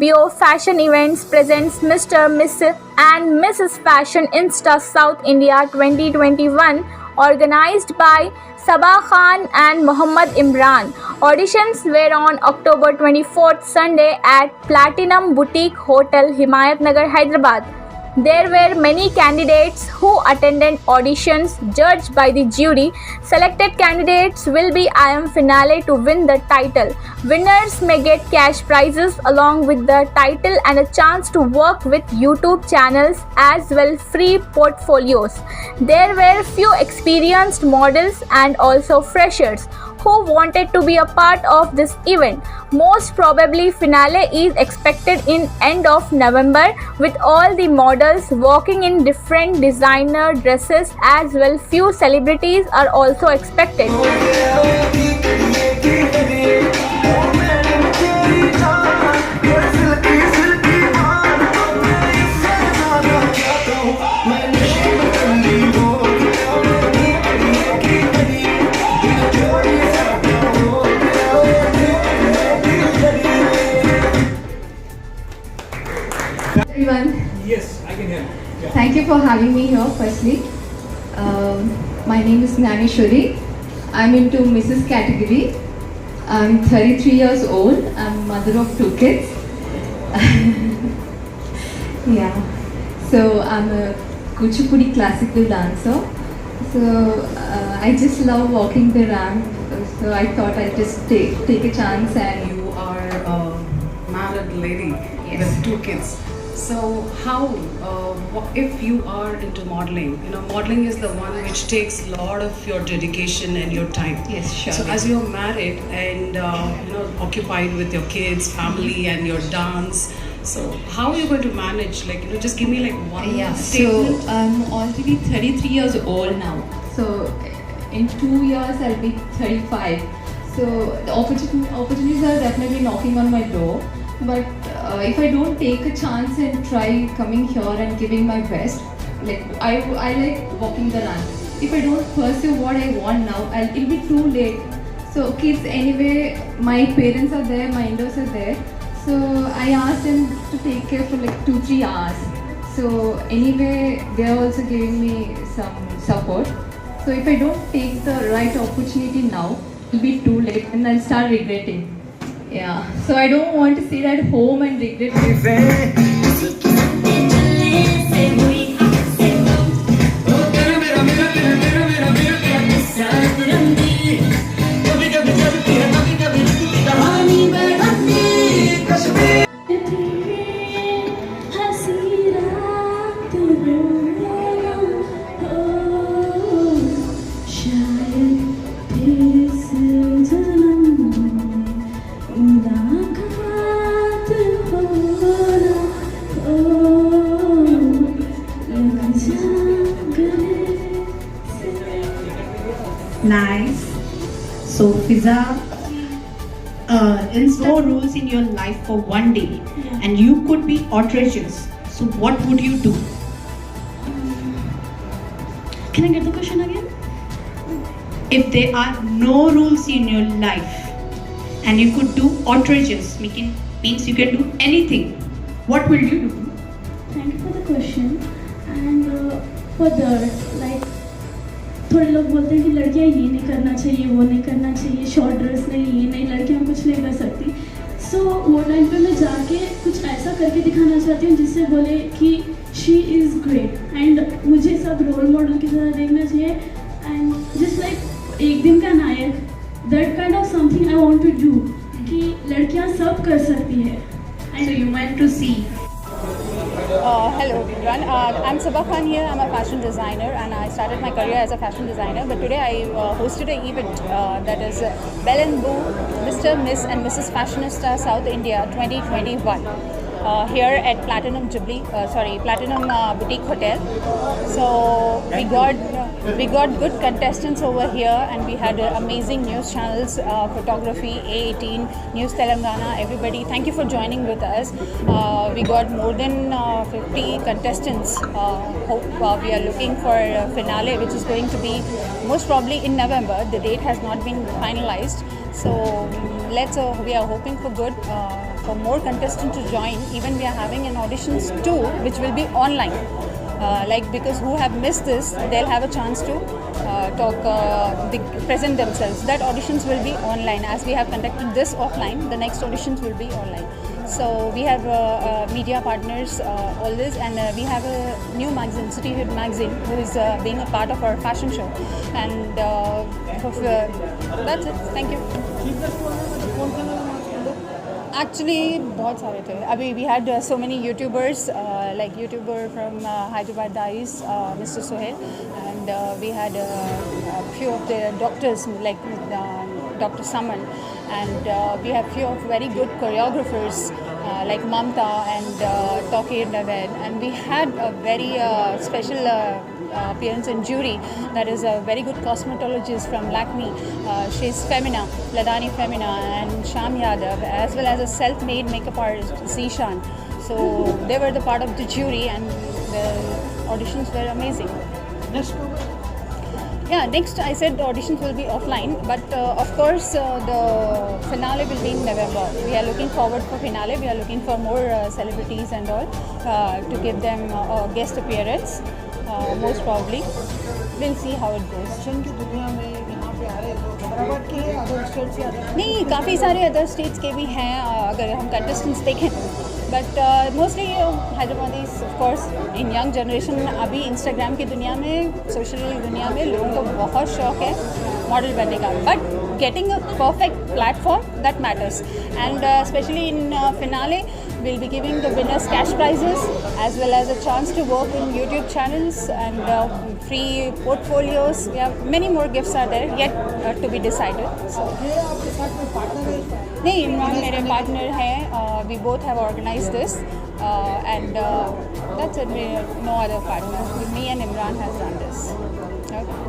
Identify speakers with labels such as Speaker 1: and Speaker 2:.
Speaker 1: Bio Fashion Events presents Mr. Miss and Mrs. Fashion Insta South India 2021 organized by Sabah Khan and Muhammad Imran. Auditions were on October 24th Sunday at Platinum Boutique Hotel, Himayat Nagar, Hyderabad. There were many candidates who attended auditions judged by the jury. Selected candidates will be IM finale to win the title. Winners may get cash prizes along with the title and a chance to work with YouTube channels as well free portfolios. There were few experienced models and also freshers who wanted to be a part of this event. Most probably finale is expected in end of November with all the models walking in different designer dresses as well few celebrities are also expected.
Speaker 2: Everyone,
Speaker 3: Yes, I can hear. Yeah.
Speaker 2: thank you for having me here. Firstly, my name is Gnaneshwari. I'm into Mrs. category. I'm 33 years old. I'm mother of 2 kids. Yeah. So I'm a Kuchipudi classical dancer. So I just love walking the ramp. So I thought I'd just take a chance and
Speaker 4: You are a married lady
Speaker 2: Yes.
Speaker 4: with 2 kids. So how, if you are into modeling, modeling is the one which takes a lot of your dedication and your time.
Speaker 2: Yes, sure.
Speaker 4: So as you're married and occupied with your kids, family, and your dance, so how are you going to manage? Just give me one
Speaker 2: Yeah,
Speaker 4: statement.
Speaker 2: so I'm already 33 years old now. So in 2 years I'll be 35. So the opportunities are definitely knocking on my door. But if I don't take a chance and try coming here and giving my best, I like walking the run. If I don't pursue what I want now, it'll be too late. So kids anyway, my parents are there, my in-laws are there. So I asked them to take care for 2-3 hours. So anyway, they're also giving me some support. So if I don't take the right opportunity now, it'll be too late and I'll start regretting. Yeah. So I don't want to sit at home and regret it.
Speaker 5: Nice. So, Fiza, no rules in your life for one day, and you could be outrageous. So, what would you do?
Speaker 6: Can I get the question again?
Speaker 5: If there are no rules in your life, and you could do outrageous, means you can do anything. What will you do?
Speaker 6: Thank you for the question. And for the थोड़े लोग बोलते हैं कि लड़कियां ये नहीं करना चाहिए, वो नहीं करना चाहिए, शॉर्ट ड्रेस नहीं, ये नहीं, लड़कियां कुछ नहीं कर सकती. सो वो टाइम पे मैं जाके कुछ ऐसा करके दिखाना चाहती हूँ जिससे बोले कि शी इज़ ग्रेट एंड मुझे सब रोल मॉडल की तरह देखना चाहिए एंड जस्ट लाइक एक दिन का नायक, that kind of something I want to do कि लड़कियां सब कर सकती है.
Speaker 5: So, you went to see.
Speaker 7: Hello everyone, I'm Sabah Khan here. I'm a fashion designer and I started my career as a fashion designer, but today I hosted an event that is Bell and Boo Mr. Miss and Mrs. Fashionista South India 2021 here at Platinum Boutique Hotel. So we got good contestants over here and we had amazing news channels, photography, A18, News Telangana, everybody. Thank you for joining with us. We got more than 50 contestants. Hope we are looking for a finale which is going to be most probably in November. The date has not been finalized. So we are hoping for good. for more contestants to join, even we are having an auditions too, which will be online. Because who have missed this, they'll have a chance to present themselves. That auditions will be online. As we have conducted this offline, the next auditions will be online. So we have media partners, all this, and we have a new magazine, City Hit magazine, who is being a part of our fashion show. And that's it. Thank you. Actually, बहुत सारे थे. अभी we had so many YouTubers, like YouTuber from Hyderabad Diaries, Mr. Sohail, and we had a few of the doctors like Dr. Saman, and we have few of very good choreographers like Mamta and Tokir Naved, and we had a very special appearance in jury. That is a very good cosmetologist from Lakme. She's Femina, Ladani Femina, and Sham Yadav, as well as a self-made makeup artist, Zishan. So they were the part of the jury, and the auditions were amazing. Yeah, next I said the auditions will be offline, but of course the finale will be in November. We are looking forward for finale. We are looking for more celebrities and all to give them a guest appearance. Most probably, we'll see how it goes. नहीं, काफ़ी सारे other states के भी हैं अगर हम contestants देखें, but mostly Hyderabadis of course in young generation. अभी इंस्टाग्राम की दुनिया में, सोशल दुनिया में लोगों को बहुत शौक है मॉडल बनने का, but getting a perfect platform that matters, and especially in finale we'll be giving the winners cash prizes as well as a chance to work in YouTube channels and free portfolios. We have many more gifts are there yet to be decided. So नहीं, इमरान मेरे partner हैं. We both have organized this and that's it. No other partner. Me and Imran has done this. Okay.